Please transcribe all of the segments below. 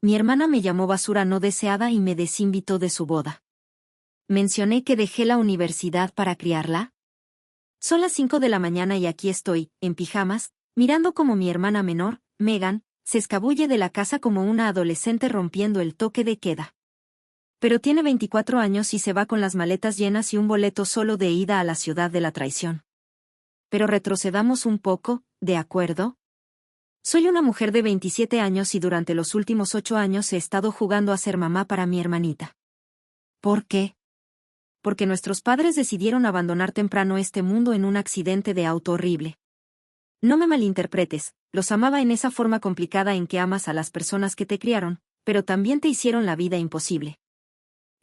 Mi hermana me llamó basura no deseada y me desinvitó de su boda. ¿Mencioné que dejé la universidad para criarla? Son las 5 de la mañana y aquí estoy, en pijamas, mirando como mi hermana menor, Megan, se escabulle de la casa como una adolescente rompiendo el toque de queda. Pero tiene 24 años y se va con las maletas llenas y un boleto solo de ida a la ciudad de la traición. Pero retrocedamos un poco, ¿de acuerdo? Soy una mujer de 27 años y durante los últimos 8 años he estado jugando a ser mamá para mi hermanita. ¿Por qué? Porque nuestros padres decidieron abandonar temprano este mundo en un accidente de auto horrible. No me malinterpretes, los amaba en esa forma complicada en que amas a las personas que te criaron, pero también te hicieron la vida imposible.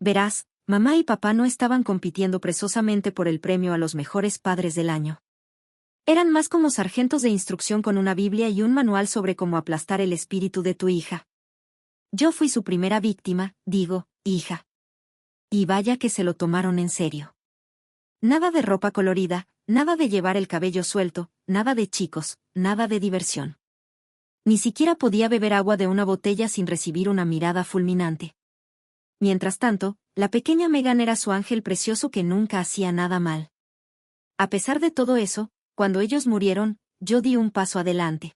Verás, mamá y papá no estaban compitiendo precisamente por el premio a los mejores padres del año. Eran más como sargentos de instrucción con una Biblia y un manual sobre cómo aplastar el espíritu de tu hija. Yo fui su primera víctima, hija. Y vaya que se lo tomaron en serio. Nada de ropa colorida, nada de llevar el cabello suelto, nada de chicos, nada de diversión. Ni siquiera podía beber agua de una botella sin recibir una mirada fulminante. Mientras tanto, la pequeña Megan era su ángel precioso que nunca hacía nada mal. A pesar de todo eso, cuando ellos murieron, yo di un paso adelante.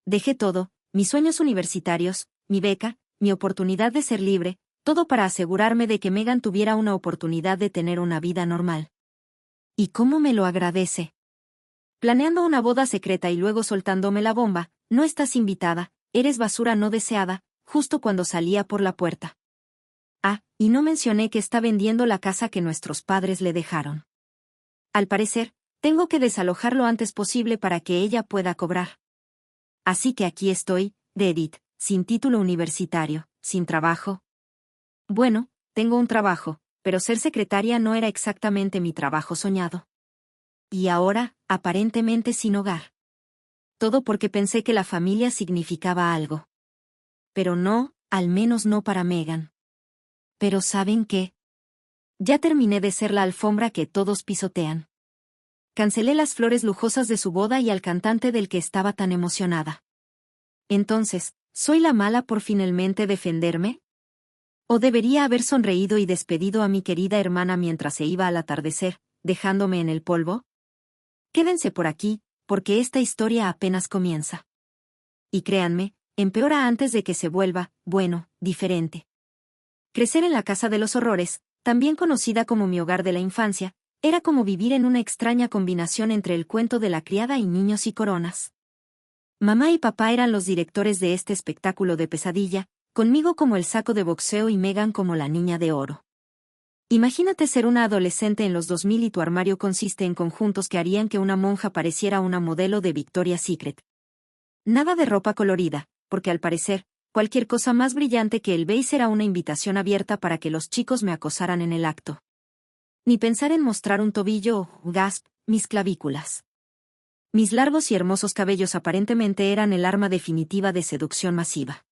Dejé todo, mis sueños universitarios, mi beca, mi oportunidad de ser libre, todo para asegurarme de que Megan tuviera una oportunidad de tener una vida normal. ¿Y cómo me lo agradece? Planeando una boda secreta y luego soltándome la bomba, no estás invitada, eres basura no deseada, justo cuando salía por la puerta. Ah, y no mencioné que está vendiendo la casa que nuestros padres le dejaron. Al parecer, tengo que desalojar lo antes posible para que ella pueda cobrar. Así que aquí estoy, de Edith, sin título universitario, sin trabajo. Bueno, tengo un trabajo, pero ser secretaria no era exactamente mi trabajo soñado. Y ahora, aparentemente sin hogar. Todo porque pensé que la familia significaba algo. Pero no, al menos no para Megan. Pero ¿saben qué? Ya terminé de ser la alfombra que todos pisotean. Cancelé las flores lujosas de su boda y al cantante del que estaba tan emocionada. Entonces, ¿soy la mala por finalmente defenderme? ¿O debería haber sonreído y despedido a mi querida hermana mientras se iba al atardecer, dejándome en el polvo? Quédense por aquí, porque esta historia apenas comienza. Y créanme, empeora antes de que se vuelva, bueno, diferente. Crecer en la casa de los horrores, también conocida como mi hogar de la infancia, era como vivir en una extraña combinación entre el cuento de la criada y niños y coronas. Mamá y papá eran los directores de este espectáculo de pesadilla, conmigo como el saco de boxeo y Megan como la niña de oro. Imagínate ser una adolescente en los 2000 y tu armario consiste en conjuntos que harían que una monja pareciera una modelo de Victoria's Secret. Nada de ropa colorida, porque al parecer, cualquier cosa más brillante que el beige era una invitación abierta para que los chicos me acosaran en el acto. Ni pensar en mostrar un tobillo o, mis clavículas. Mis largos y hermosos cabellos aparentemente eran el arma definitiva de seducción masiva.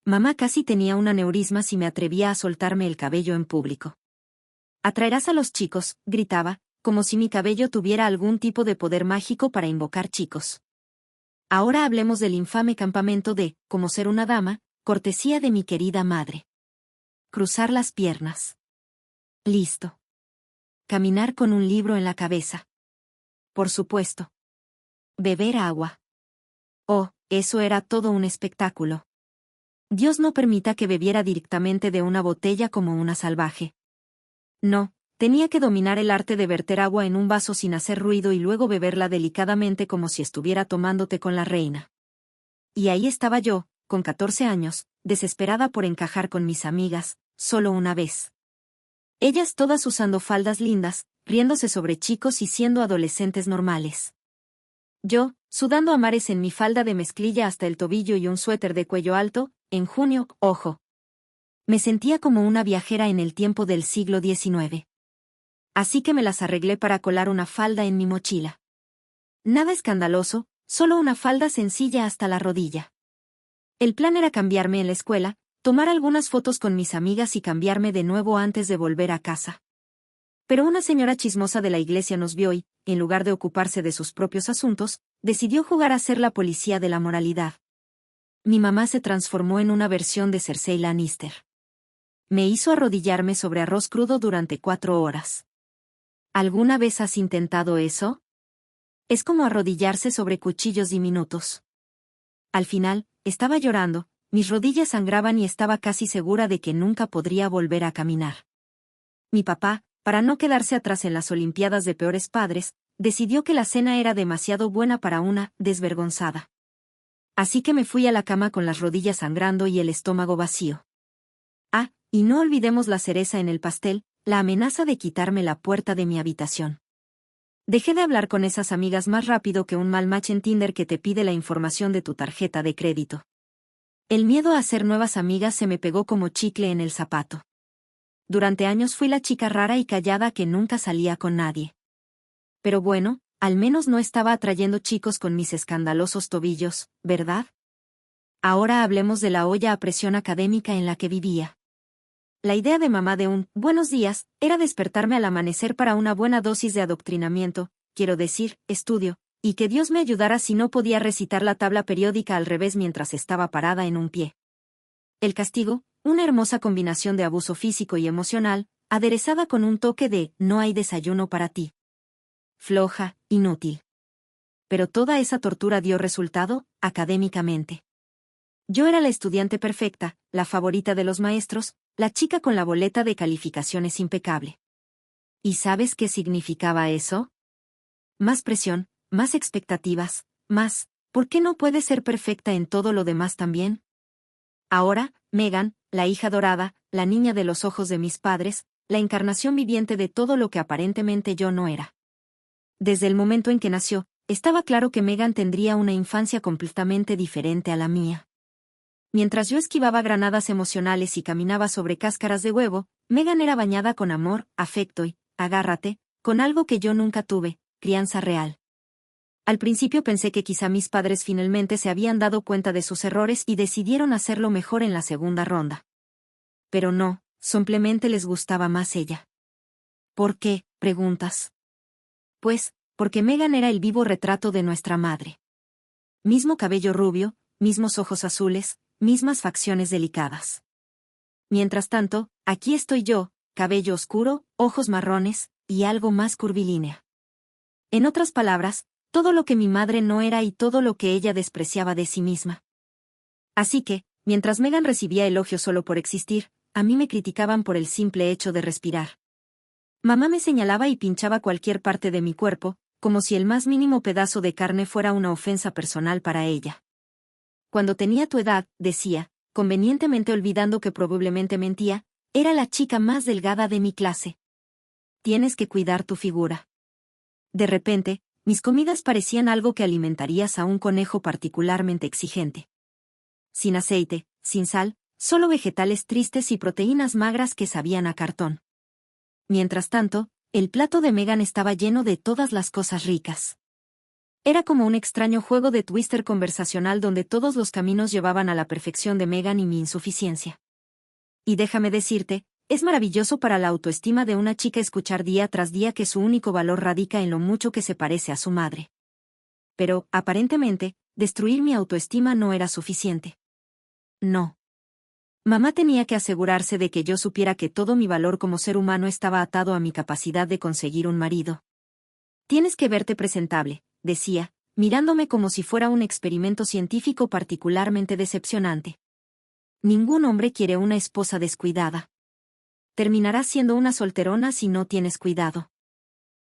Mamá casi tenía un aneurisma si me atrevía a soltarme el cabello en público. Atraerás a los chicos, gritaba, como si mi cabello tuviera algún tipo de poder mágico para invocar chicos. Ahora hablemos del infame campamento de, como ser una dama, cortesía de mi querida madre. Cruzar las piernas. Listo. Caminar con un libro en la cabeza. Por supuesto. Beber agua. Oh, eso era todo un espectáculo. Dios no permita que bebiera directamente de una botella como una salvaje. No, tenía que dominar el arte de verter agua en un vaso sin hacer ruido y luego beberla delicadamente como si estuviera tomándote con la reina. Y ahí estaba yo, con 14 años, desesperada por encajar con mis amigas, solo una vez. Ellas todas usando faldas lindas, riéndose sobre chicos y siendo adolescentes normales. Yo, sudando a mares en mi falda de mezclilla hasta el tobillo y un suéter de cuello alto, en junio, ojo. Me sentía como una viajera en el tiempo del siglo XIX. Así que me las arreglé para colar una falda en mi mochila. Nada escandaloso, solo una falda sencilla hasta la rodilla. El plan era cambiarme en la escuela, tomar algunas fotos con mis amigas y cambiarme de nuevo antes de volver a casa. Pero una señora chismosa de la iglesia nos vio y, en lugar de ocuparse de sus propios asuntos, decidió jugar a ser la policía de la moralidad. Mi mamá se transformó en una versión de Cersei Lannister. Me hizo arrodillarme sobre arroz crudo durante 4 horas. ¿Alguna vez has intentado eso? Es como arrodillarse sobre cuchillos diminutos. Al final, estaba llorando, mis rodillas sangraban y estaba casi segura de que nunca podría volver a caminar. Mi papá, para no quedarse atrás en las Olimpiadas de Peores Padres, decidió que la cena era demasiado buena para una desvergonzada. Así que me fui a la cama con las rodillas sangrando y el estómago vacío. Ah, y no olvidemos la cereza en el pastel, la amenaza de quitarme la puerta de mi habitación. Dejé de hablar con esas amigas más rápido que un mal match en Tinder que te pide la información de tu tarjeta de crédito. El miedo a hacer nuevas amigas se me pegó como chicle en el zapato. Durante años fui la chica rara y callada que nunca salía con nadie. Pero bueno, al menos no estaba atrayendo chicos con mis escandalosos tobillos, ¿verdad? Ahora hablemos de la olla a presión académica en la que vivía. La idea de mamá de un «buenos días» era despertarme al amanecer para una buena dosis de adoctrinamiento, quiero decir, estudio, y que Dios me ayudara si no podía recitar la tabla periódica al revés mientras estaba parada en un pie. El castigo, una hermosa combinación de abuso físico y emocional, aderezada con un toque de «no hay desayuno para ti». Floja, inútil. Pero toda esa tortura dio resultado, académicamente. Yo era la estudiante perfecta, la favorita de los maestros, la chica con la boleta de calificaciones impecable. ¿Y sabes qué significaba eso? Más presión, más expectativas, más, ¿por qué no puedes ser perfecta en todo lo demás también? Ahora, Megan, la hija dorada, la niña de los ojos de mis padres, la encarnación viviente de todo lo que aparentemente yo no era. Desde el momento en que nació, estaba claro que Megan tendría una infancia completamente diferente a la mía. Mientras yo esquivaba granadas emocionales y caminaba sobre cáscaras de huevo, Megan era bañada con amor, afecto y, agárrate, con algo que yo nunca tuve, crianza real. Al principio pensé que quizá mis padres finalmente se habían dado cuenta de sus errores y decidieron hacerlo mejor en la segunda ronda. Pero no, simplemente les gustaba más ella. ¿Por qué?, preguntas. Pues, porque Megan era el vivo retrato de nuestra madre. Mismo cabello rubio, mismos ojos azules, mismas facciones delicadas. Mientras tanto, aquí estoy yo, cabello oscuro, ojos marrones, y algo más curvilínea. En otras palabras, todo lo que mi madre no era y todo lo que ella despreciaba de sí misma. Así que, mientras Megan recibía elogios solo por existir, a mí me criticaban por el simple hecho de respirar. Mamá me señalaba y pinchaba cualquier parte de mi cuerpo, como si el más mínimo pedazo de carne fuera una ofensa personal para ella. Cuando tenía tu edad, decía, convenientemente olvidando que probablemente mentía, era la chica más delgada de mi clase. Tienes que cuidar tu figura. De repente, mis comidas parecían algo que alimentarías a un conejo particularmente exigente. Sin aceite, sin sal, solo vegetales tristes y proteínas magras que sabían a cartón. Mientras tanto, el plato de Megan estaba lleno de todas las cosas ricas. Era como un extraño juego de twister conversacional donde todos los caminos llevaban a la perfección de Megan y mi insuficiencia. Y déjame decirte, es maravilloso para la autoestima de una chica escuchar día tras día que su único valor radica en lo mucho que se parece a su madre. Pero, aparentemente, destruir mi autoestima no era suficiente. No. Mamá tenía que asegurarse de que yo supiera que todo mi valor como ser humano estaba atado a mi capacidad de conseguir un marido. Tienes que verte presentable, decía, mirándome como si fuera un experimento científico particularmente decepcionante. Ningún hombre quiere una esposa descuidada. Terminarás siendo una solterona si no tienes cuidado.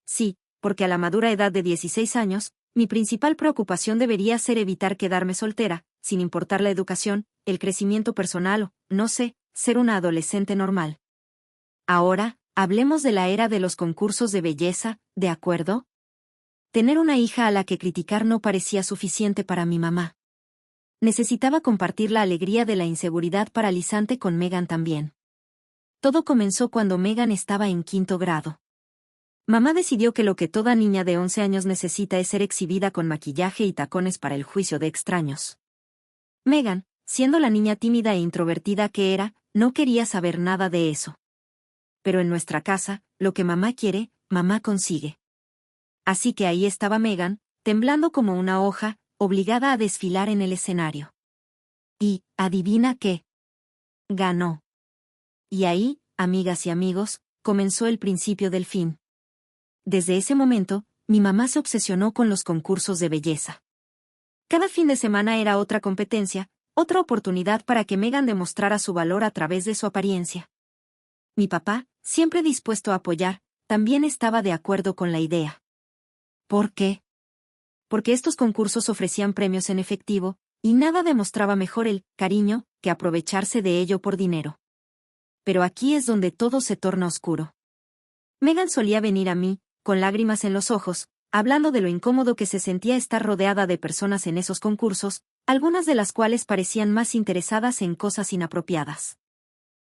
Sí, porque a la madura edad de 16 años, mi principal preocupación debería ser evitar quedarme soltera, sin importar la educación, el crecimiento personal o, no sé, ser una adolescente normal. Ahora, hablemos de la era de los concursos de belleza, ¿de acuerdo? Tener una hija a la que criticar no parecía suficiente para mi mamá. Necesitaba compartir la alegría de la inseguridad paralizante con Megan también. Todo comenzó cuando Megan estaba en 5º grado. Mamá decidió que lo que toda niña de 11 años necesita es ser exhibida con maquillaje y tacones para el juicio de extraños. Megan, siendo la niña tímida e introvertida que era, no quería saber nada de eso. Pero en nuestra casa, lo que mamá quiere, mamá consigue. Así que ahí estaba Megan, temblando como una hoja, obligada a desfilar en el escenario. Y, adivina qué. Ganó. Y ahí, amigas y amigos, comenzó el principio del fin. Desde ese momento, mi mamá se obsesionó con los concursos de belleza. Cada fin de semana era otra competencia, otra oportunidad para que Megan demostrara su valor a través de su apariencia. Mi papá, siempre dispuesto a apoyar, también estaba de acuerdo con la idea. ¿Por qué? Porque estos concursos ofrecían premios en efectivo, y nada demostraba mejor el cariño que aprovecharse de ello por dinero. Pero aquí es donde todo se torna oscuro. Megan solía venir a mí, con lágrimas en los ojos, hablando de lo incómodo que se sentía estar rodeada de personas en esos concursos, algunas de las cuales parecían más interesadas en cosas inapropiadas.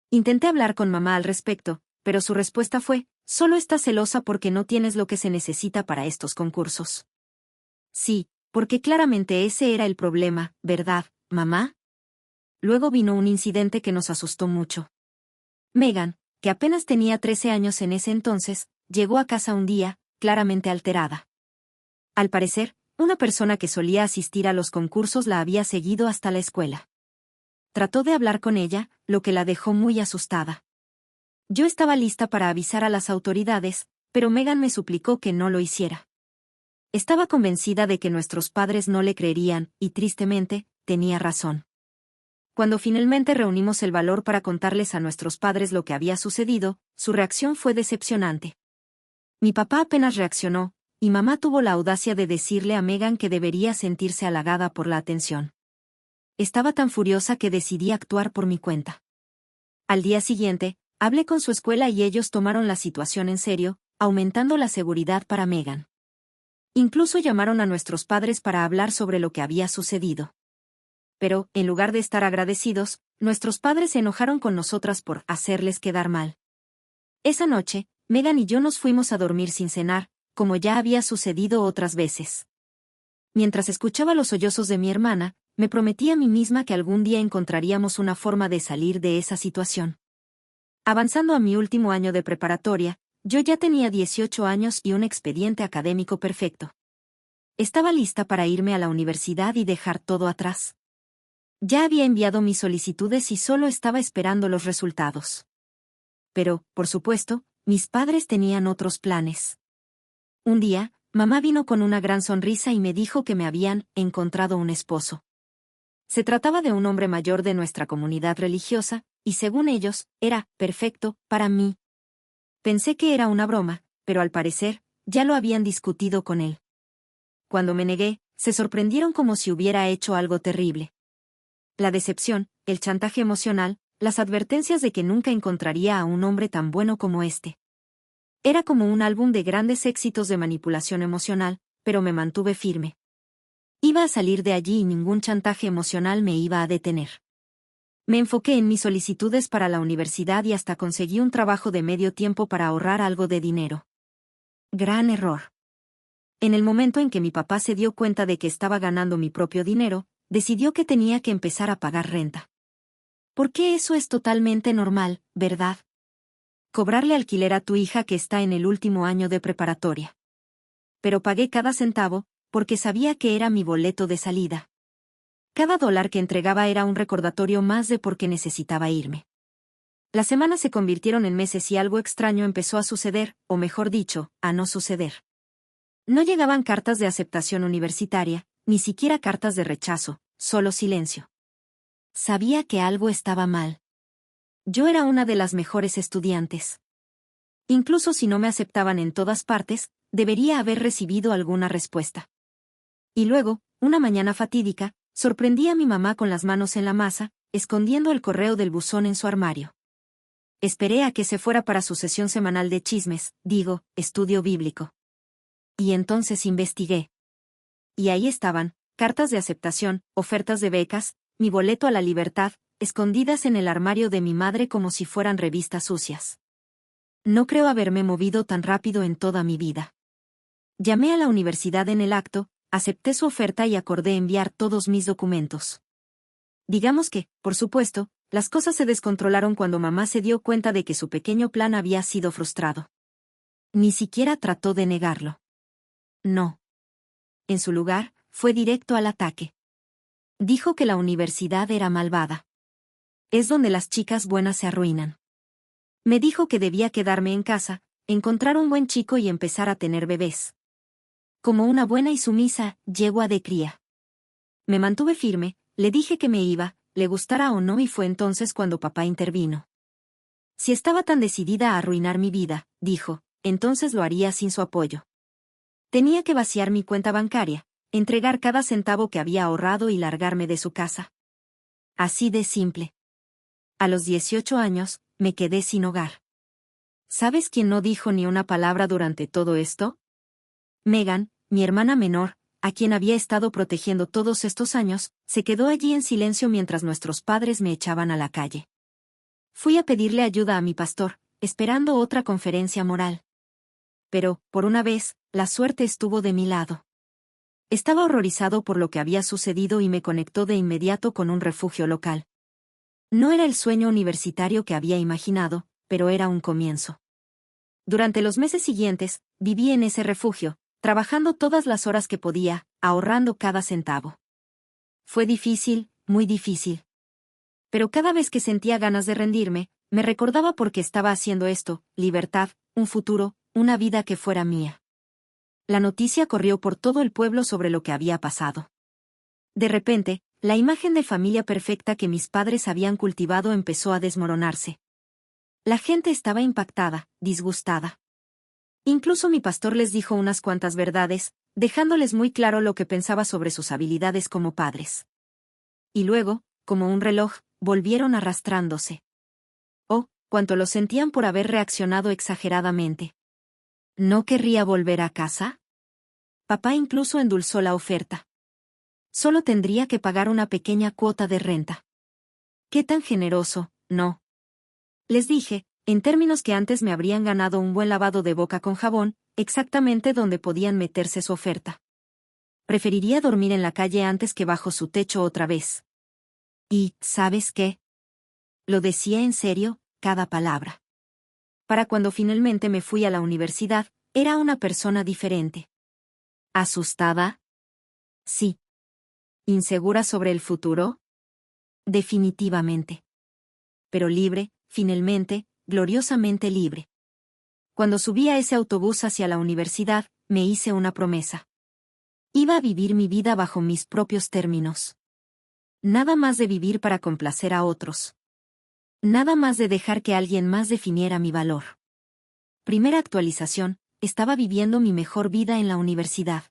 Intenté hablar con mamá al respecto, pero su respuesta fue: solo estás celosa porque no tienes lo que se necesita para estos concursos. Sí, porque claramente ese era el problema, ¿verdad, mamá? Luego vino un incidente que nos asustó mucho. Megan, que apenas tenía 13 años en ese entonces, llegó a casa un día, claramente alterada. Al parecer, una persona que solía asistir a los concursos la había seguido hasta la escuela. Trató de hablar con ella, lo que la dejó muy asustada. Yo estaba lista para avisar a las autoridades, pero Megan me suplicó que no lo hiciera. Estaba convencida de que nuestros padres no le creerían, y tristemente, tenía razón. Cuando finalmente reunimos el valor para contarles a nuestros padres lo que había sucedido, su reacción fue decepcionante. Mi papá apenas reaccionó, y mamá tuvo la audacia de decirle a Megan que debería sentirse halagada por la atención. Estaba tan furiosa que decidí actuar por mi cuenta. Al día siguiente, hablé con su escuela y ellos tomaron la situación en serio, aumentando la seguridad para Megan. Incluso llamaron a nuestros padres para hablar sobre lo que había sucedido. Pero, en lugar de estar agradecidos, nuestros padres se enojaron con nosotras por hacerles quedar mal. Esa noche, Megan y yo nos fuimos a dormir sin cenar, como ya había sucedido otras veces. Mientras escuchaba los sollozos de mi hermana, me prometí a mí misma que algún día encontraríamos una forma de salir de esa situación. Avanzando a mi último año de preparatoria, yo ya tenía 18 años y un expediente académico perfecto. Estaba lista para irme a la universidad y dejar todo atrás. Ya había enviado mis solicitudes y solo estaba esperando los resultados. Pero, por supuesto, mis padres tenían otros planes. Un día, mamá vino con una gran sonrisa y me dijo que me habían encontrado un esposo. Se trataba de un hombre mayor de nuestra comunidad religiosa, y según ellos, era perfecto para mí. Pensé que era una broma, pero al parecer, ya lo habían discutido con él. Cuando me negué, se sorprendieron como si hubiera hecho algo terrible. La decepción, el chantaje emocional, las advertencias de que nunca encontraría a un hombre tan bueno como este. Era como un álbum de grandes éxitos de manipulación emocional, pero me mantuve firme. Iba a salir de allí y ningún chantaje emocional me iba a detener. Me enfoqué en mis solicitudes para la universidad y hasta conseguí un trabajo de medio tiempo para ahorrar algo de dinero. Gran error. En el momento en que mi papá se dio cuenta de que estaba ganando mi propio dinero, decidió que tenía que empezar a pagar renta. Porque eso es totalmente normal, ¿verdad? Cobrarle alquiler a tu hija que está en el último año de preparatoria. Pero pagué cada centavo, porque sabía que era mi boleto de salida. Cada dólar que entregaba era un recordatorio más de por qué necesitaba irme. Las semanas se convirtieron en meses y algo extraño empezó a suceder, o mejor dicho, a no suceder. No llegaban cartas de aceptación universitaria, ni siquiera cartas de rechazo, solo silencio. Sabía que algo estaba mal. Yo era una de las mejores estudiantes. Incluso si no me aceptaban en todas partes, debería haber recibido alguna respuesta. Y luego, una mañana fatídica, sorprendí a mi mamá con las manos en la masa, escondiendo el correo del buzón en su armario. Esperé a que se fuera para su sesión semanal de chismes, estudio bíblico. Y entonces investigué. Y ahí estaban, cartas de aceptación, ofertas de becas, mi boleto a la libertad, escondidas en el armario de mi madre como si fueran revistas sucias. No creo haberme movido tan rápido en toda mi vida. Llamé a la universidad en el acto, acepté su oferta y acordé enviar todos mis documentos. Digamos que, por supuesto, las cosas se descontrolaron cuando mamá se dio cuenta de que su pequeño plan había sido frustrado. Ni siquiera trató de negarlo. No. En su lugar, fue directo al ataque. Dijo que la universidad era malvada. Es donde las chicas buenas se arruinan. Me dijo que debía quedarme en casa, encontrar un buen chico y empezar a tener bebés. Como una buena y sumisa yegua de cría. Me mantuve firme, le dije que me iba, le gustara o no, y fue entonces cuando papá intervino. Si estaba tan decidida a arruinar mi vida, dijo, entonces lo haría sin su apoyo. Tenía que vaciar mi cuenta bancaria, entregar cada centavo que había ahorrado y largarme de su casa. Así de simple. A los 18 años, me quedé sin hogar. ¿Sabes quién no dijo ni una palabra durante todo esto? Megan, mi hermana menor, a quien había estado protegiendo todos estos años, se quedó allí en silencio mientras nuestros padres me echaban a la calle. Fui a pedirle ayuda a mi pastor, esperando otra conferencia moral. Pero, por una vez, la suerte estuvo de mi lado. Estaba horrorizado por lo que había sucedido y me conectó de inmediato con un refugio local. No era el sueño universitario que había imaginado, pero era un comienzo. Durante los meses siguientes, viví en ese refugio, trabajando todas las horas que podía, ahorrando cada centavo. Fue difícil, muy difícil. Pero cada vez que sentía ganas de rendirme, me recordaba por qué estaba haciendo esto: libertad, un futuro, una vida que fuera mía. La noticia corrió por todo el pueblo sobre lo que había pasado. De repente, la imagen de familia perfecta que mis padres habían cultivado empezó a desmoronarse. La gente estaba impactada, disgustada. Incluso mi pastor les dijo unas cuantas verdades, dejándoles muy claro lo que pensaba sobre sus habilidades como padres. Y luego, como un reloj, volvieron arrastrándose. Oh, cuánto lo sentían por haber reaccionado exageradamente. ¿No querría volver a casa? Papá incluso endulzó la oferta. Solo tendría que pagar una pequeña cuota de renta. ¿Qué tan generoso, no? Les dije, en términos que antes me habrían ganado un buen lavado de boca con jabón, exactamente donde podían meterse su oferta. Preferiría dormir en la calle antes que bajo su techo otra vez. Y, ¿sabes qué? Lo decía en serio, cada palabra. Para cuando finalmente me fui a la universidad, era una persona diferente. ¿Asustada? Sí. ¿Insegura sobre el futuro? Definitivamente. Pero libre, finalmente, gloriosamente libre. Cuando subí a ese autobús hacia la universidad, me hice una promesa. Iba a vivir mi vida bajo mis propios términos. Nada más de vivir para complacer a otros. Nada más de dejar que alguien más definiera mi valor. Primera actualización, estaba viviendo mi mejor vida en la universidad.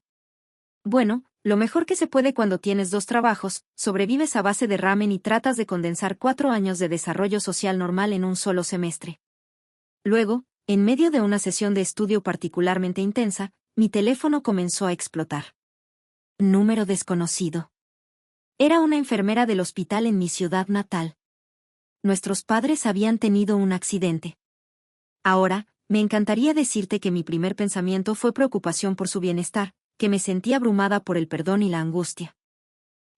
Bueno, lo mejor que se puede cuando tienes 2 trabajos, sobrevives a base de ramen y tratas de condensar 4 años de desarrollo social normal en un solo semestre. Luego, en medio de una sesión de estudio particularmente intensa, mi teléfono comenzó a explotar. Número desconocido. Era una enfermera del hospital en mi ciudad natal. Nuestros padres habían tenido un accidente. Ahora, me encantaría decirte que mi primer pensamiento fue preocupación por su bienestar, que me sentía abrumada por el perdón y la angustia.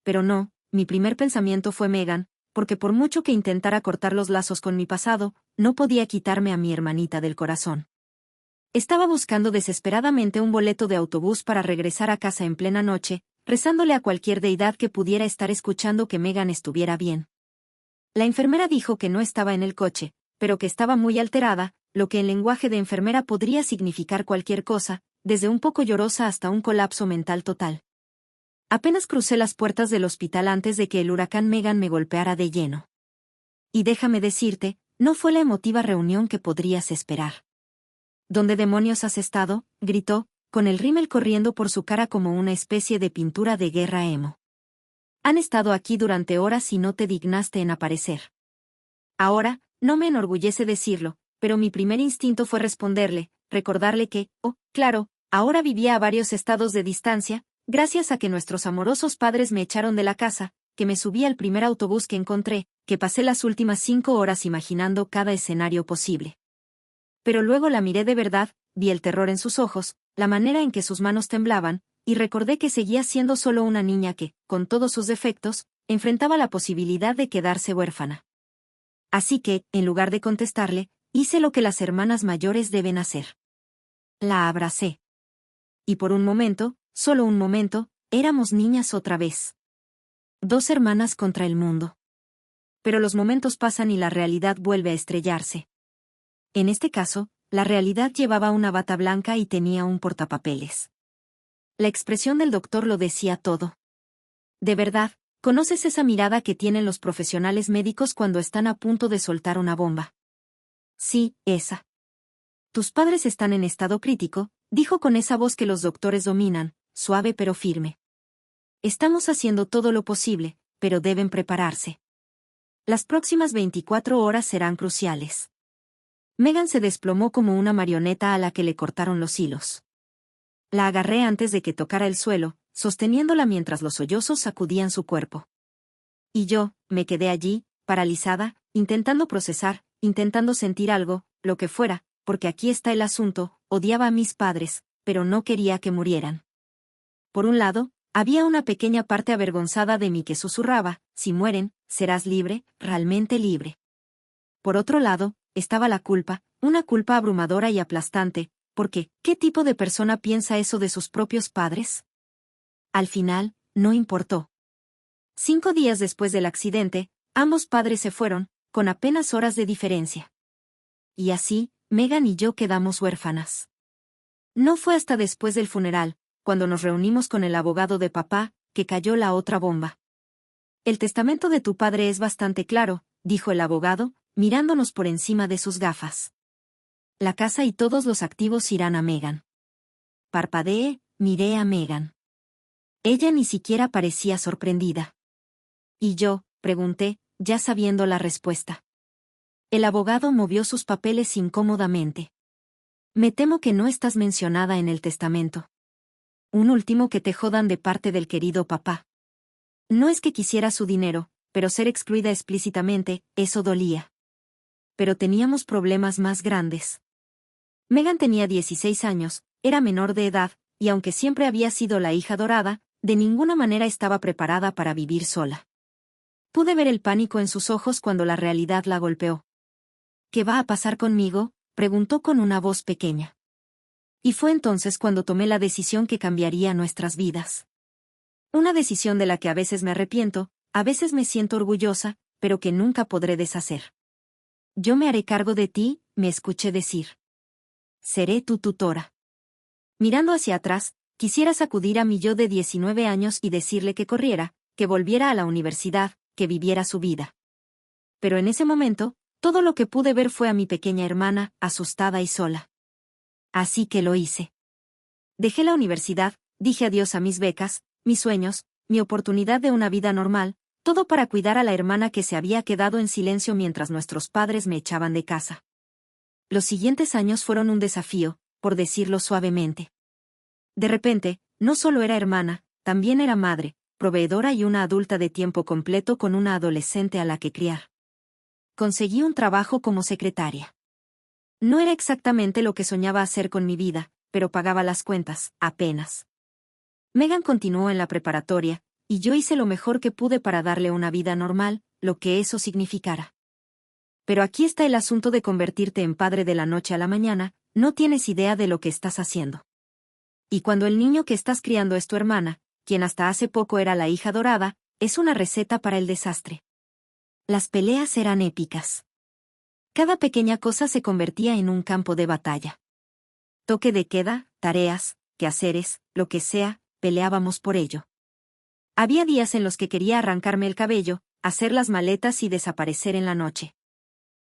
Pero no, mi primer pensamiento fue Megan, porque por mucho que intentara cortar los lazos con mi pasado, no podía quitarme a mi hermanita del corazón. Estaba buscando desesperadamente un boleto de autobús para regresar a casa en plena noche, rezándole a cualquier deidad que pudiera estar escuchando que Megan estuviera bien. La enfermera dijo que no estaba en el coche, pero que estaba muy alterada, lo que en lenguaje de enfermera podría significar cualquier cosa, desde un poco llorosa hasta un colapso mental total. Apenas crucé las puertas del hospital antes de que el huracán Megan me golpeara de lleno. Y déjame decirte, no fue la emotiva reunión que podrías esperar. ¿Dónde demonios has estado?, gritó, con el rímel corriendo por su cara como una especie de pintura de guerra emo. Han estado aquí durante horas y no te dignaste en aparecer. Ahora, no me enorgullece decirlo, pero mi primer instinto fue responderle, recordarle que, oh, claro, ahora vivía a varios estados de distancia, gracias a que nuestros amorosos padres me echaron de la casa, que me subí al primer autobús que encontré, que pasé las últimas 5 horas imaginando cada escenario posible. Pero luego la miré de verdad, vi el terror en sus ojos, la manera en que sus manos temblaban, y recordé que seguía siendo solo una niña que, con todos sus defectos, enfrentaba la posibilidad de quedarse huérfana. Así que, en lugar de contestarle, hice lo que las hermanas mayores deben hacer. La abracé. Y por un momento, solo un momento, éramos niñas otra vez. 2 hermanas contra el mundo. Pero los momentos pasan y la realidad vuelve a estrellarse. En este caso, la realidad llevaba una bata blanca y tenía un portapapeles. La expresión del doctor lo decía todo. De verdad, ¿conoces esa mirada que tienen los profesionales médicos cuando están a punto de soltar una bomba? Sí, esa. Tus padres están en estado crítico, dijo con esa voz que los doctores dominan, suave pero firme. Estamos haciendo todo lo posible, pero deben prepararse. Las próximas 24 horas serán cruciales. Megan se desplomó como una marioneta a la que le cortaron los hilos. La agarré antes de que tocara el suelo, sosteniéndola mientras los sollozos sacudían su cuerpo. Y yo, me quedé allí, paralizada, intentando procesar, intentando sentir algo, lo que fuera, porque aquí está el asunto, odiaba a mis padres, pero no quería que murieran. Por un lado, había una pequeña parte avergonzada de mí que susurraba, si mueren, serás libre, realmente libre. Por otro lado, estaba la culpa, una culpa abrumadora y aplastante, porque, ¿qué tipo de persona piensa eso de sus propios padres? Al final, no importó. 5 días después del accidente, ambos padres se fueron, con apenas horas de diferencia. Y así, Megan y yo quedamos huérfanas. No fue hasta después del funeral, cuando nos reunimos con el abogado de papá, que cayó la otra bomba. El testamento de tu padre es bastante claro, dijo el abogado, mirándonos por encima de sus gafas. La casa y todos los activos irán a Megan. Parpadeé, miré a Megan. Ella ni siquiera parecía sorprendida. ¿Y yo?, pregunté, ya sabiendo la respuesta. El abogado movió sus papeles incómodamente. Me temo que no estás mencionada en el testamento. Un último que te jodan de parte del querido papá. No es que quisiera su dinero, pero ser excluida explícitamente, eso dolía. Pero teníamos problemas más grandes. Megan tenía 16 años, era menor de edad, y aunque siempre había sido la hija dorada, de ninguna manera estaba preparada para vivir sola. Pude ver el pánico en sus ojos cuando la realidad la golpeó. ¿Qué va a pasar conmigo?, preguntó con una voz pequeña. Y fue entonces cuando tomé la decisión que cambiaría nuestras vidas. Una decisión de la que a veces me arrepiento, a veces me siento orgullosa, pero que nunca podré deshacer. Yo me haré cargo de ti, me escuché decir. Seré tu tutora. Mirando hacia atrás, quisiera sacudir a mi yo de 19 años y decirle que corriera, que volviera a la universidad, que viviera su vida. Pero en ese momento, todo lo que pude ver fue a mi pequeña hermana, asustada y sola. Así que lo hice. Dejé la universidad, dije adiós a mis becas, mis sueños, mi oportunidad de una vida normal, todo para cuidar a la hermana que se había quedado en silencio mientras nuestros padres me echaban de casa. Los siguientes años fueron un desafío, por decirlo suavemente. De repente, no solo era hermana, también era madre, proveedora y una adulta de tiempo completo con una adolescente a la que criar. Conseguí un trabajo como secretaria. No era exactamente lo que soñaba hacer con mi vida, pero pagaba las cuentas, apenas. Megan continuó en la preparatoria, y yo hice lo mejor que pude para darle una vida normal, lo que eso significara. Pero aquí está el asunto de convertirte en padre de la noche a la mañana, no tienes idea de lo que estás haciendo. Y cuando el niño que estás criando es tu hermana, quien hasta hace poco era la hija dorada, es una receta para el desastre. Las peleas eran épicas. Cada pequeña cosa se convertía en un campo de batalla. Toque de queda, tareas, quehaceres, lo que sea, peleábamos por ello. Había días en los que quería arrancarme el cabello, hacer las maletas y desaparecer en la noche.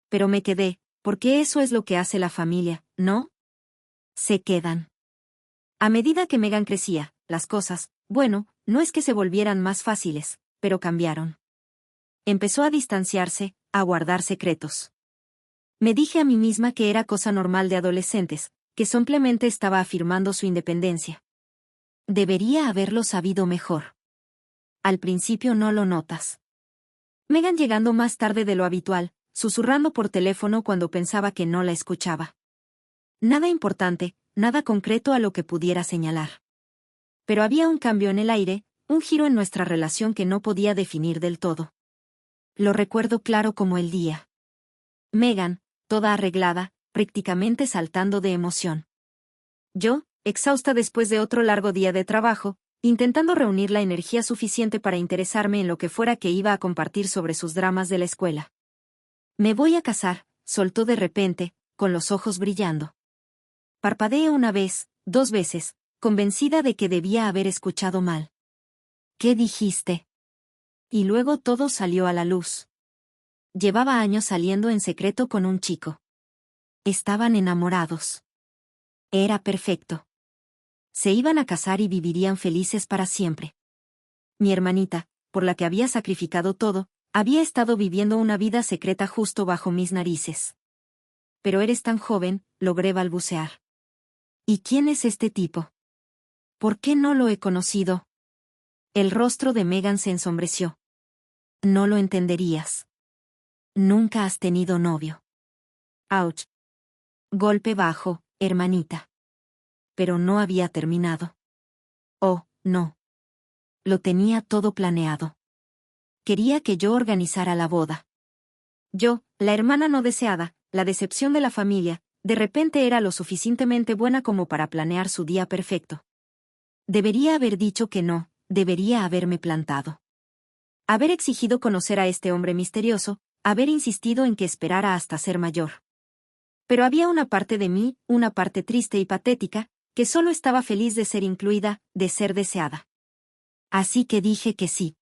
Pero me quedé, porque eso es lo que hace la familia, ¿no? Se quedan. A medida que Megan crecía, las cosas, bueno, no es que se volvieran más fáciles, pero cambiaron. Empezó a distanciarse, a guardar secretos. Me dije a mí misma que era cosa normal de adolescentes, que simplemente estaba afirmando su independencia. Debería haberlo sabido mejor. Al principio no lo notas. Megan llegando más tarde de lo habitual, susurrando por teléfono cuando pensaba que no la escuchaba. Nada importante, nada concreto a lo que pudiera señalar. Pero había un cambio en el aire, un giro en nuestra relación que no podía definir del todo. Lo recuerdo claro como el día. Megan, toda arreglada, prácticamente saltando de emoción. Yo, exhausta después de otro largo día de trabajo, intentando reunir la energía suficiente para interesarme en lo que fuera que iba a compartir sobre sus dramas de la escuela. Me voy a casar, soltó de repente, con los ojos brillando. Parpadeé una vez, 2 veces, convencida de que debía haber escuchado mal. ¿Qué dijiste? Y luego todo salió a la luz. Llevaba años saliendo en secreto con un chico. Estaban enamorados. Era perfecto. Se iban a casar y vivirían felices para siempre. Mi hermanita, por la que había sacrificado todo, había estado viviendo una vida secreta justo bajo mis narices. Pero eres tan joven, logré balbucear. ¿Y quién es este tipo? ¿Por qué no lo he conocido? El rostro de Megan se ensombreció. No lo entenderías. Nunca has tenido novio. Ouch. Golpe bajo, hermanita. Pero no había terminado. Oh, no. Lo tenía todo planeado. Quería que yo organizara la boda. Yo, la hermana no deseada, la decepción de la familia, de repente era lo suficientemente buena como para planear su día perfecto. Debería haber dicho que no, debería haberme plantado. Haber exigido conocer a este hombre misterioso, haber insistido en que esperara hasta ser mayor. Pero había una parte de mí, una parte triste y patética, que solo estaba feliz de ser incluida, de ser deseada. Así que dije que sí.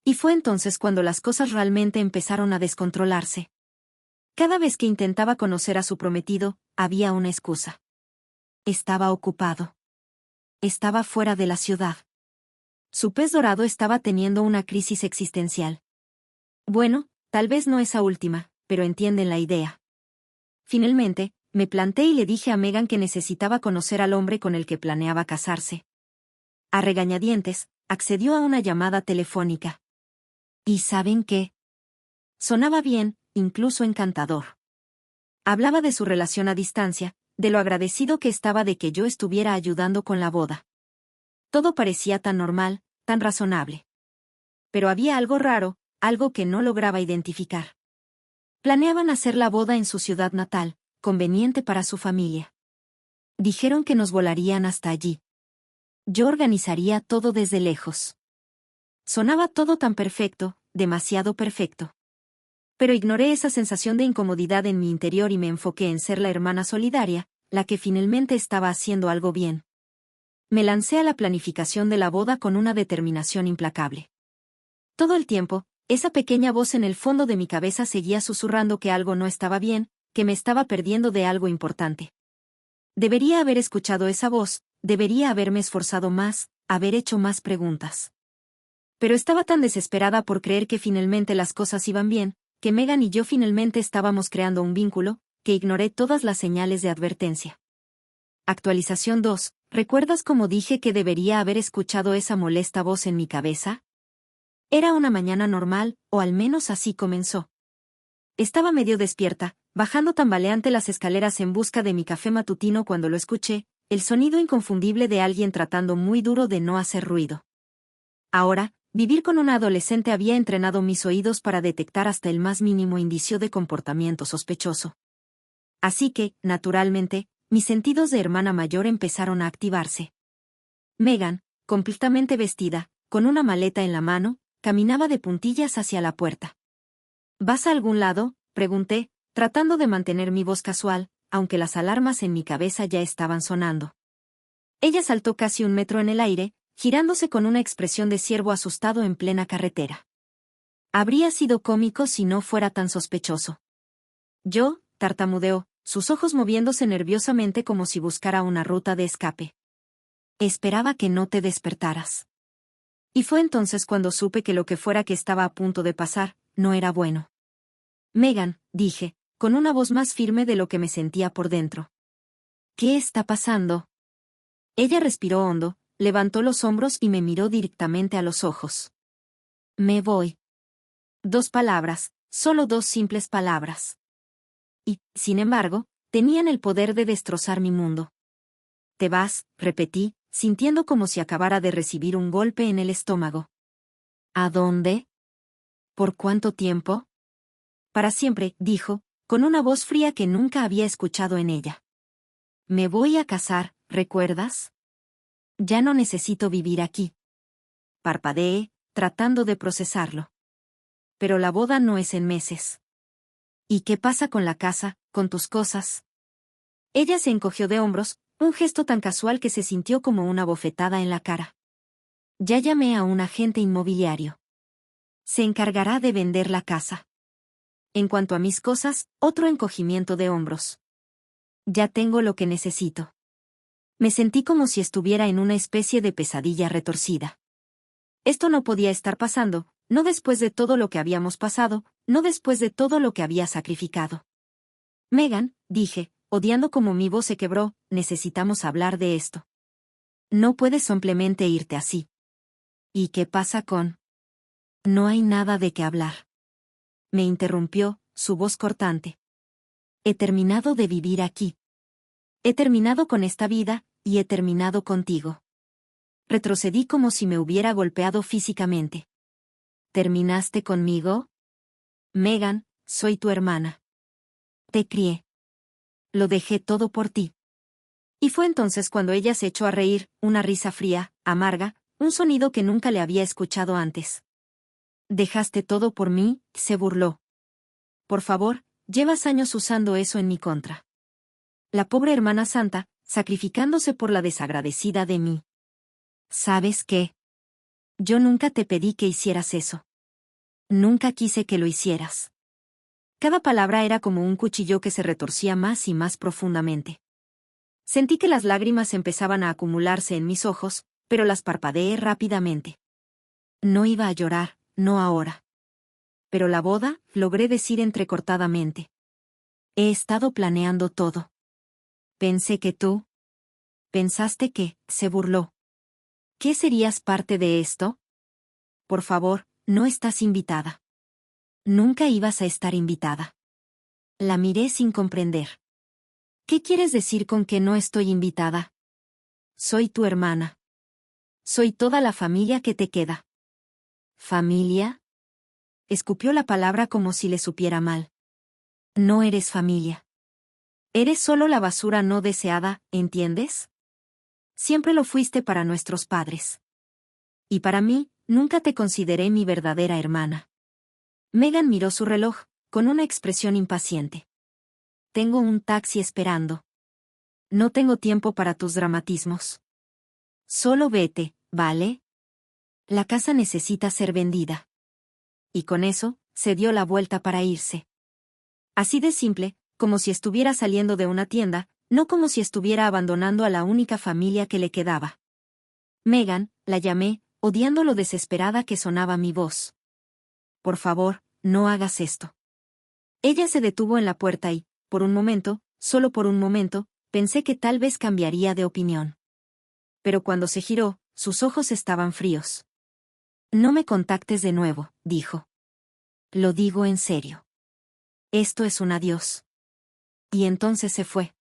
Y fue entonces cuando las cosas realmente empezaron a descontrolarse. Cada vez que intentaba conocer a su prometido, había una excusa. Estaba ocupado. Estaba fuera de la ciudad. Su pez dorado estaba teniendo una crisis existencial. Bueno, tal vez no esa última, pero entienden la idea. Finalmente, me planté y le dije a Megan que necesitaba conocer al hombre con el que planeaba casarse. A regañadientes, accedió a una llamada telefónica. ¿Y saben qué? Sonaba bien, incluso encantador. Hablaba de su relación a distancia, de lo agradecido que estaba de que yo estuviera ayudando con la boda. Todo parecía tan normal, tan razonable. Pero había algo raro, algo que no lograba identificar. Planeaban hacer la boda en su ciudad natal, conveniente para su familia. Dijeron que nos volarían hasta allí. Yo organizaría todo desde lejos. Sonaba todo tan perfecto, demasiado perfecto. Pero ignoré esa sensación de incomodidad en mi interior y me enfoqué en ser la hermana solidaria, la que finalmente estaba haciendo algo bien. Me lancé a la planificación de la boda con una determinación implacable. Todo el tiempo, esa pequeña voz en el fondo de mi cabeza seguía susurrando que algo no estaba bien, que me estaba perdiendo de algo importante. Debería haber escuchado esa voz, debería haberme esforzado más, haber hecho más preguntas. Pero estaba tan desesperada por creer que finalmente las cosas iban bien, que Megan y yo finalmente estábamos creando un vínculo, que ignoré todas las señales de advertencia. Actualización 2. ¿Recuerdas cómo dije que debería haber escuchado esa molesta voz en mi cabeza? Era una mañana normal, o al menos así comenzó. Estaba medio despierta, bajando tambaleante las escaleras en busca de mi café matutino cuando lo escuché, el sonido inconfundible de alguien tratando muy duro de no hacer ruido. Ahora, vivir con una adolescente había entrenado mis oídos para detectar hasta el más mínimo indicio de comportamiento sospechoso. Así que, naturalmente, mis sentidos de hermana mayor empezaron a activarse. Megan, completamente vestida, con una maleta en la mano, caminaba de puntillas hacia la puerta. ¿Vas a algún lado?, pregunté, tratando de mantener mi voz casual, aunque las alarmas en mi cabeza ya estaban sonando. Ella saltó casi 1 metro en el aire, girándose con una expresión de ciervo asustado en plena carretera. Habría sido cómico si no fuera tan sospechoso. Yo, tartamudeó, sus ojos moviéndose nerviosamente como si buscara una ruta de escape. Esperaba que no te despertaras. Y fue entonces cuando supe que lo que fuera que estaba a punto de pasar, no era bueno. Megan, dije, con una voz más firme de lo que me sentía por dentro. ¿Qué está pasando? Ella respiró hondo, levantó los hombros y me miró directamente a los ojos. Me voy. 2 palabras, solo 2 simples palabras. Y, sin embargo, tenían el poder de destrozar mi mundo. Te vas, repetí, sintiendo como si acabara de recibir un golpe en el estómago. ¿A dónde? ¿Por cuánto tiempo? Para siempre, dijo, con una voz fría que nunca había escuchado en ella. Me voy a casar, ¿recuerdas? Ya no necesito vivir aquí. Parpadeé, tratando de procesarlo. Pero la boda no es en meses. ¿Y qué pasa con la casa, con tus cosas? Ella se encogió de hombros, un gesto tan casual que se sintió como una bofetada en la cara. Ya llamé a un agente inmobiliario. Se encargará de vender la casa. En cuanto a mis cosas, otro encogimiento de hombros. Ya tengo lo que necesito. Me sentí como si estuviera en una especie de pesadilla retorcida. Esto no podía estar pasando, no después de todo lo que habíamos pasado, no después de todo lo que había sacrificado. Megan, dije, odiando cómo mi voz se quebró, necesitamos hablar de esto. No puedes simplemente irte así. ¿Y qué pasa con? No hay nada de qué hablar. Me interrumpió, su voz cortante. He terminado de vivir aquí. He terminado con esta vida, y he terminado contigo. Retrocedí como si me hubiera golpeado físicamente. ¿Terminaste conmigo? Megan, soy tu hermana. Te crié. Lo dejé todo por ti. Y fue entonces cuando ella se echó a reír, una risa fría, amarga, un sonido que nunca le había escuchado antes. Dejaste todo por mí, se burló. Por favor, llevas años usando eso en mi contra. La pobre hermana santa, sacrificándose por la desagradecida de mí. ¿Sabes qué? Yo nunca te pedí que hicieras eso. Nunca quise que lo hicieras. Cada palabra era como un cuchillo que se retorcía más y más profundamente. Sentí que las lágrimas empezaban a acumularse en mis ojos, pero las parpadeé rápidamente. No iba a llorar, no ahora. Pero la boda, logré decir entrecortadamente. He estado planeando todo. Pensé que tú. Pensaste que, se burló. ¿Qué serías parte de esto? Por favor, no estás invitada. Nunca ibas a estar invitada. La miré sin comprender. ¿Qué quieres decir con que no estoy invitada? Soy tu hermana. Soy toda la familia que te queda. ¿Familia? Escupió la palabra como si le supiera mal. No eres familia. Eres solo la basura no deseada, ¿entiendes? Siempre lo fuiste para nuestros padres. Y para mí, nunca te consideré mi verdadera hermana. Megan miró su reloj, con una expresión impaciente. Tengo un taxi esperando. No tengo tiempo para tus dramatismos. Solo vete, ¿vale? La casa necesita ser vendida. Y con eso, se dio la vuelta para irse. Así de simple, como si estuviera saliendo de una tienda, no como si estuviera abandonando a la única familia que le quedaba. Megan, la llamé, odiando lo desesperada que sonaba mi voz. Por favor, no hagas esto. Ella se detuvo en la puerta y, por un momento, solo por un momento, pensé que tal vez cambiaría de opinión. Pero cuando se giró, sus ojos estaban fríos. No me contactes de nuevo, dijo. Lo digo en serio. Esto es un adiós. Y entonces se fue.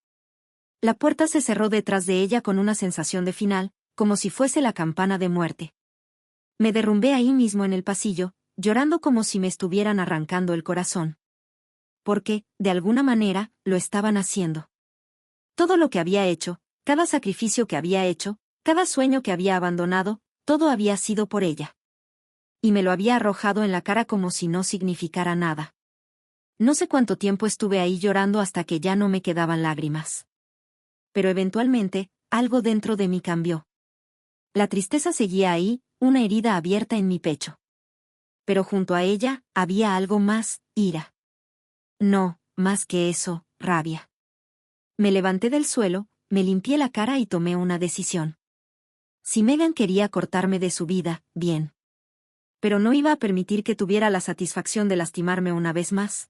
La puerta se cerró detrás de ella con una sensación de final, como si fuese la campana de muerte. Me derrumbé ahí mismo en el pasillo, llorando como si me estuvieran arrancando el corazón. Porque, de alguna manera, lo estaban haciendo. Todo lo que había hecho, cada sacrificio que había hecho, cada sueño que había abandonado, todo había sido por ella. Y me lo había arrojado en la cara como si no significara nada. No sé cuánto tiempo estuve ahí llorando hasta que ya no me quedaban lágrimas. Pero eventualmente, algo dentro de mí cambió. La tristeza seguía ahí, una herida abierta en mi pecho. Pero junto a ella, había algo más, ira. No, más que eso, rabia. Me levanté del suelo, me limpié la cara y tomé una decisión. Si Megan quería cortarme de su vida, bien. Pero no iba a permitir que tuviera la satisfacción de lastimarme una vez más.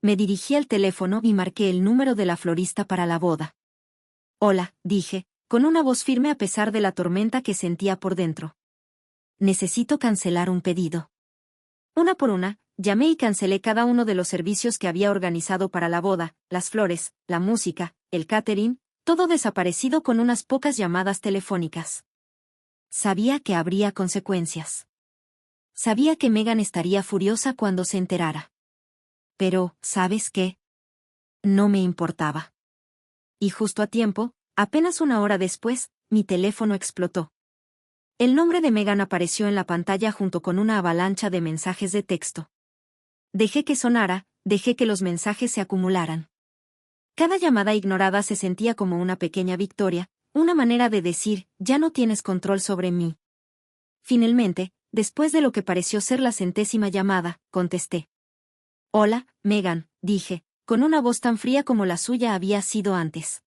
Me dirigí al teléfono y marqué el número de la florista para la boda. Hola, dije, con una voz firme a pesar de la tormenta que sentía por dentro. Necesito cancelar un pedido. Una por una, llamé y cancelé cada uno de los servicios que había organizado para la boda, las flores, la música, el catering, todo desaparecido con unas pocas llamadas telefónicas. Sabía que habría consecuencias. Sabía que Megan estaría furiosa cuando se enterara. Pero, ¿sabes qué? No me importaba. Y justo a tiempo, apenas una hora después, mi teléfono explotó. El nombre de Megan apareció en la pantalla junto con una avalancha de mensajes de texto. Dejé que sonara, dejé que los mensajes se acumularan. Cada llamada ignorada se sentía como una pequeña victoria, una manera de decir, ya no tienes control sobre mí. Finalmente, después de lo que pareció ser la 100ª llamada, contesté. Hola, Megan, dije, con una voz tan fría como la suya había sido antes.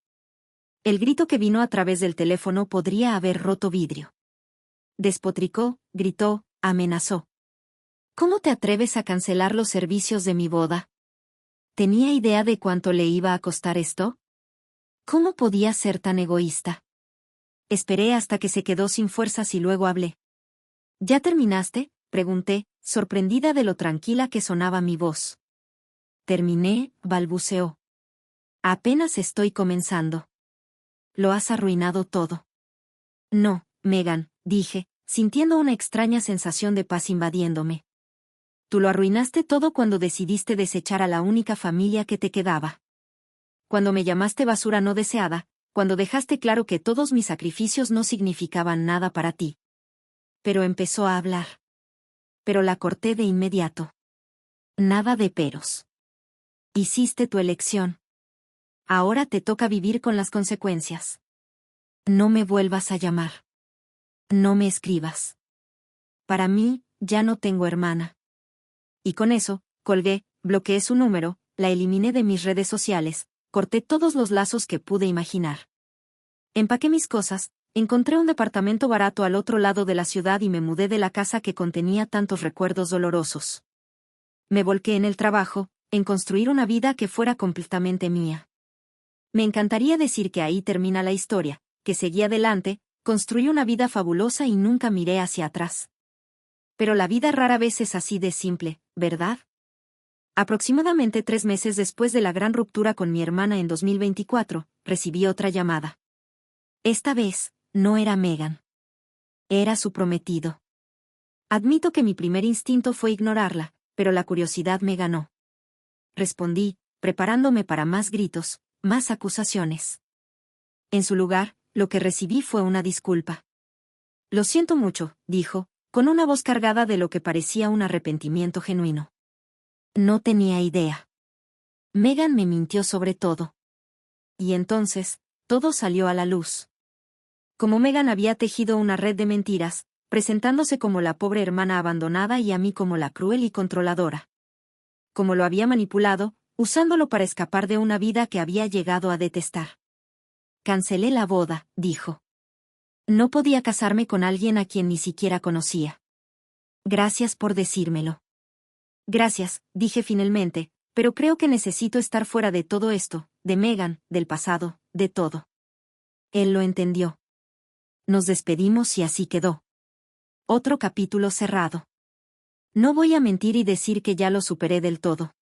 El grito que vino a través del teléfono podría haber roto vidrio. Despotricó, gritó, amenazó. ¿Cómo te atreves a cancelar los servicios de mi boda? ¿Tenía idea de cuánto le iba a costar esto? ¿Cómo podía ser tan egoísta? Esperé hasta que se quedó sin fuerzas y luego hablé. ¿Ya terminaste?, pregunté, sorprendida de lo tranquila que sonaba mi voz. Terminé, balbuceó. Apenas estoy comenzando. Lo has arruinado todo. No, Megan, dije, sintiendo una extraña sensación de paz invadiéndome. Tú lo arruinaste todo cuando decidiste desechar a la única familia que te quedaba. Cuando me llamaste basura no deseada, cuando dejaste claro que todos mis sacrificios no significaban nada para ti. Pero empezó a hablar. Pero la corté de inmediato. Nada de peros. Hiciste tu elección. Ahora te toca vivir con las consecuencias. No me vuelvas a llamar. No me escribas. Para mí, ya no tengo hermana. Y con eso, colgué, bloqueé su número, la eliminé de mis redes sociales, corté todos los lazos que pude imaginar. Empaqué mis cosas, encontré un departamento barato al otro lado de la ciudad y me mudé de la casa que contenía tantos recuerdos dolorosos. Me volqué en el trabajo, en construir una vida que fuera completamente mía. Me encantaría decir que ahí termina la historia, que seguí adelante, construí una vida fabulosa y nunca miré hacia atrás. Pero la vida rara vez es así de simple, ¿verdad? Aproximadamente 3 meses después de la gran ruptura con mi hermana en 2024, recibí otra llamada. Esta vez, no era Megan. Era su prometido. Admito que mi primer instinto fue ignorarla, pero la curiosidad me ganó. Respondí, preparándome para más gritos, más acusaciones. En su lugar, lo que recibí fue una disculpa. Lo siento mucho, dijo, con una voz cargada de lo que parecía un arrepentimiento genuino. No tenía idea. Megan me mintió sobre todo. Y entonces, todo salió a la luz. Como Megan había tejido una red de mentiras, presentándose como la pobre hermana abandonada y a mí como la cruel y controladora. Como lo había manipulado, usándolo para escapar de una vida que había llegado a detestar. Cancelé la boda, dijo. No podía casarme con alguien a quien ni siquiera conocía. Gracias por decírmelo. Gracias, dije finalmente, pero creo que necesito estar fuera de todo esto, de Megan, del pasado, de todo. Él lo entendió. Nos despedimos y así quedó. Otro capítulo cerrado. No voy a mentir y decir que ya lo superé del todo.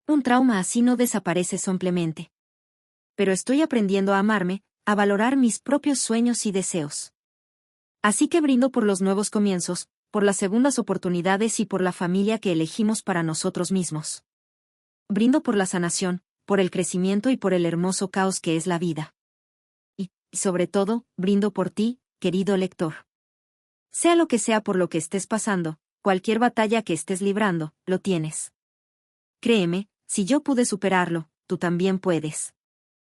Un trauma así no desaparece simplemente. Pero estoy aprendiendo a amarme, a valorar mis propios sueños y deseos. Así que brindo por los nuevos comienzos, por las segundas oportunidades y por la familia que elegimos para nosotros mismos. Brindo por la sanación, por el crecimiento y por el hermoso caos que es la vida. Y, sobre todo, brindo por ti, querido lector. Sea lo que sea por lo que estés pasando, cualquier batalla que estés librando, lo tienes. Créeme, si yo pude superarlo, tú también puedes.